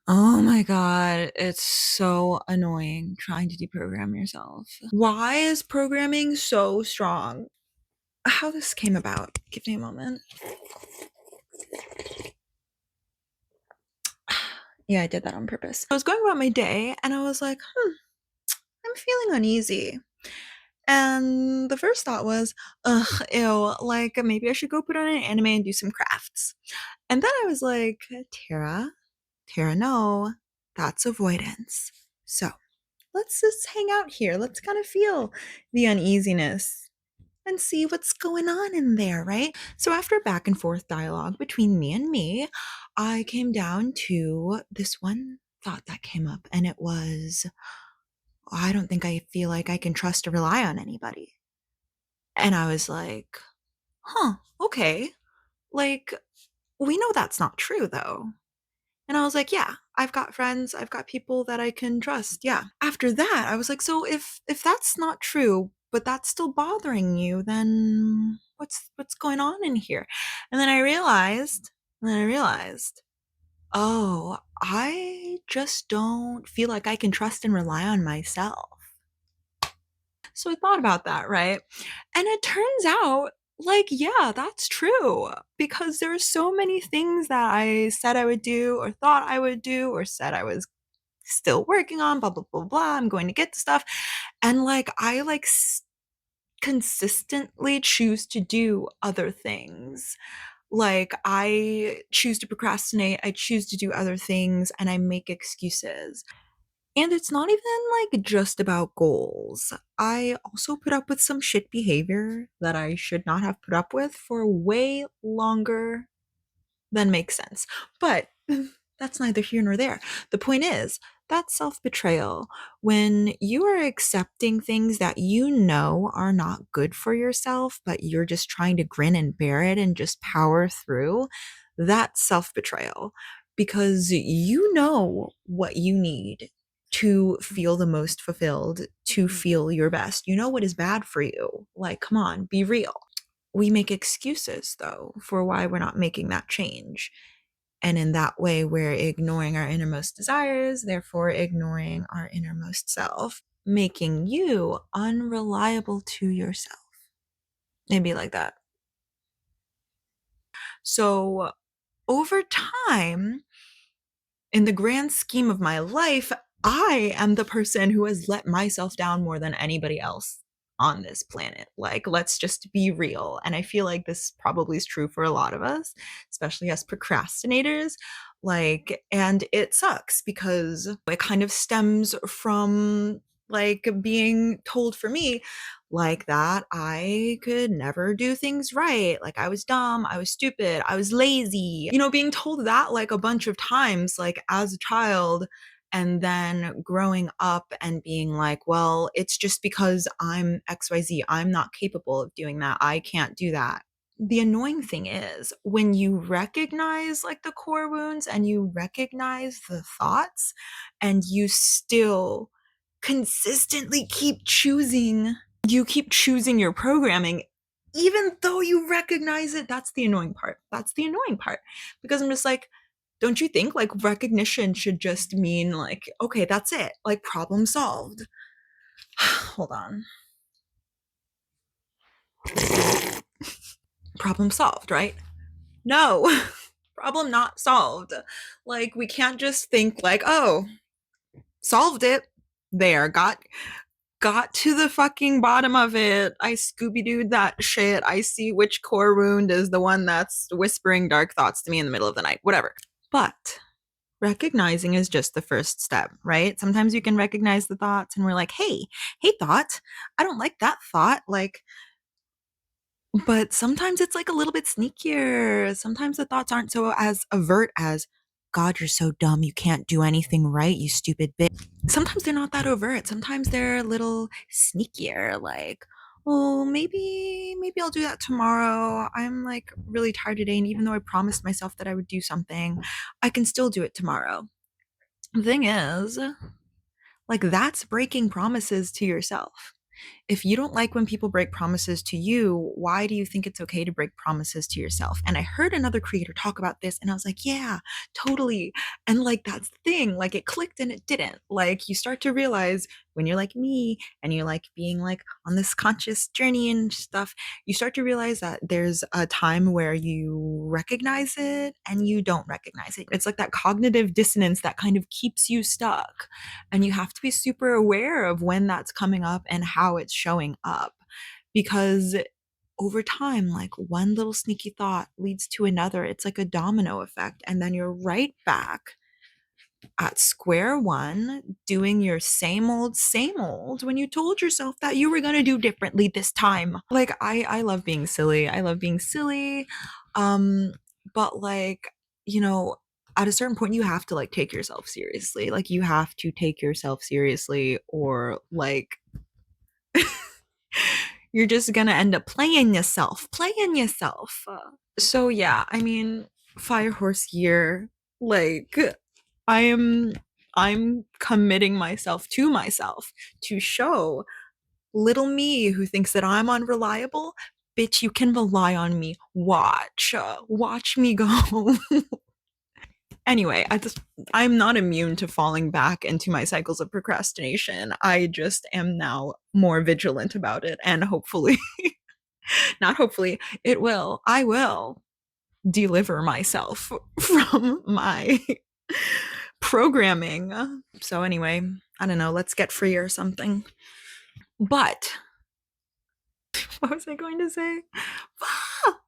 Oh my God, it's so annoying trying to deprogram yourself. Why is programming so strong? How this came about? Give me a moment. Yeah, I did that on purpose. I was going about my day and I was like, I'm feeling uneasy. And the first thought was, ugh, ew, like maybe I should go put on an anime and do some crafts. And then I was like, Tara, no, that's avoidance. So let's just hang out here. Let's kind of feel the uneasiness and see what's going on in there, right? So after back and forth dialogue between me, I came down to this one thought that came up, and it was, I don't think I feel like I can trust or rely on anybody. And I was like, okay. Like, we know that's not true though. And I was like, yeah, I've got friends, I've got people that I can trust. Yeah. After that, I was like, so if that's not true, but that's still bothering you, then what's going on in here? And then I realized, oh, I just don't feel like I can trust and rely on myself. So I thought about that, right? And it turns out, like, yeah, that's true. Because there are so many things that I said I would do, or thought I would do, or said I was still working on, blah, blah, blah, blah. I'm going to get stuff. And like, I like consistently choose to do other things. Like, I choose to procrastinate, I choose to do other things, and I make excuses. And it's not even like just about goals. I also put up with some shit behavior that I should not have put up with for way longer than makes sense. But that's neither here nor there. The point is, that's self betrayal. When you are accepting things that you know are not good for yourself, but you're just trying to grin and bear it and just power through, that's self betrayal because you know what you need to feel the most fulfilled, to feel your best. You know what is bad for you. Like, come on, be real. We make excuses, though, for why we're not making that change. And in that way, we're ignoring our innermost desires, therefore ignoring our innermost self, making you unreliable to yourself. Maybe like that. So, over time, in the grand scheme of my life, I am the person who has let myself down more than anybody else on this planet. Like, let's just be real. And I feel like this probably is true for a lot of us, especially us procrastinators. Like, and it sucks because it kind of stems from like being told for me like that I could never do things right. Like I was dumb, I was stupid, I was lazy. You know, being told that like a bunch of times, like as a child, and then growing up and being like, well, it's just because I'm XYZ. I'm not capable of doing that. I can't do that. The annoying thing is when you recognize like the core wounds and you recognize the thoughts and you still consistently keep choosing your programming even though you recognize it. That's the annoying part. That's the annoying part because I'm just like, don't you think like recognition should just mean like, okay, that's it, like problem solved? Hold on. Problem solved, right? No. Problem not solved. Like we can't just think like, oh, solved it, there, got to the fucking bottom of it. I Scooby Dooed that shit. I see which core wound is the one that's whispering dark thoughts to me in the middle of the night, whatever. But recognizing is just the first step, right? Sometimes you can recognize the thoughts and we're like, hey, thought, I don't like that thought. Like, but sometimes it's like a little bit sneakier. Sometimes the thoughts aren't so as overt as, God, you're so dumb. You can't do anything right, you stupid bitch. Sometimes they're not that overt. Sometimes they're a little sneakier, like, oh, maybe I'll do that tomorrow. I'm like really tired today. And even though I promised myself that I would do something, I can still do it tomorrow. The thing is, like, that's breaking promises to yourself. If you don't like when people break promises to you, why do you think it's okay to break promises to yourself? And I heard another creator talk about this and I was like, yeah, totally. And like, that's the thing. Like, it clicked and it didn't. Like, you start to realize when you're like me and you're like being like on this conscious journey and stuff, you start to realize that there's a time where you recognize it and you don't recognize it. It's like that cognitive dissonance that kind of keeps you stuck. And you have to be super aware of when that's coming up and how it's showing up. Because over time, like one little sneaky thought leads to another. It's like a domino effect. And then you're right back at square one doing your same old when you told yourself that you were going to do differently this time. Like I love being silly. I love being silly. But like, you know, at a certain point you have to like take yourself seriously. Like you have to take yourself seriously or like you're just going to end up playing yourself. So yeah, I mean, Fire Horse Year, like I am I'm committing myself to show little me who thinks that I'm unreliable, bitch, you can rely on me. Watch me go. Anyway, I'm not immune to falling back into my cycles of procrastination. I just am now more vigilant about it and hopefully, not hopefully, I will deliver myself from my programming. So anyway, I don't know, let's get free or something. But what was I going to say?